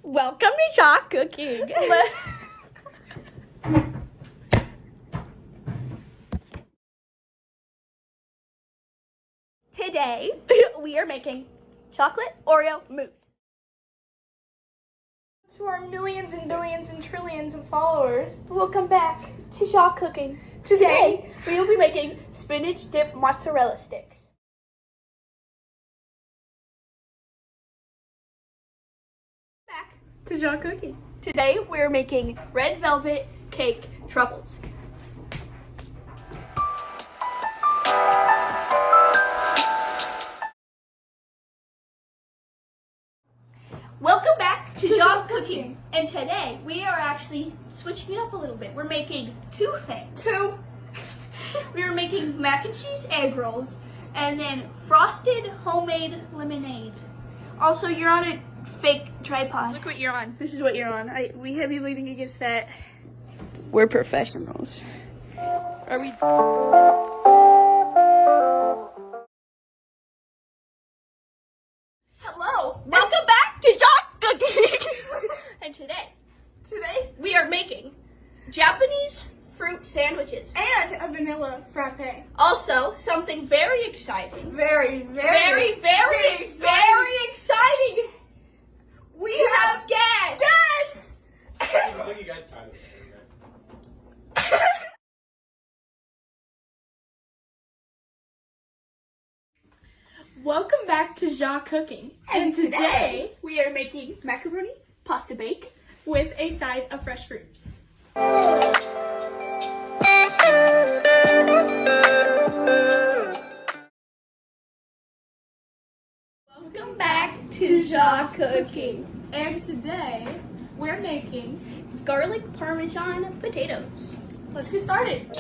Welcome to Chalk Cooking. Today, we are making chocolate Oreo mousse. To our millions and billions and trillions of followers, Welcome back to Chalk Cooking. Today, we will be making spinach dip mozzarella sticks. Back to Chalk Cooking. Today, we're making red velvet cake truffles. Welcome back to Chalk Cooking. And today, we are actually switching it up a little bit. We're making two things. We are making mac and cheese egg rolls and then frosted homemade lemonade. Also, you're on a fake tripod. Look what you're on. This is what you're on. We have you leaning against that. We're professionals. Are we? Hello. Welcome back to Chalk Cooking. And today we are making Japanese fruit sandwiches. And a vanilla frappe. Also, something very exciting. Very exciting. We have guests. I think you guys timed it. Welcome back to Chalk Cooking. And today, we are making macaroni pasta bake. with a side of fresh fruit. Welcome back to Chalk Cooking. And today, we're making Garlic parmesan potatoes. Let's get started.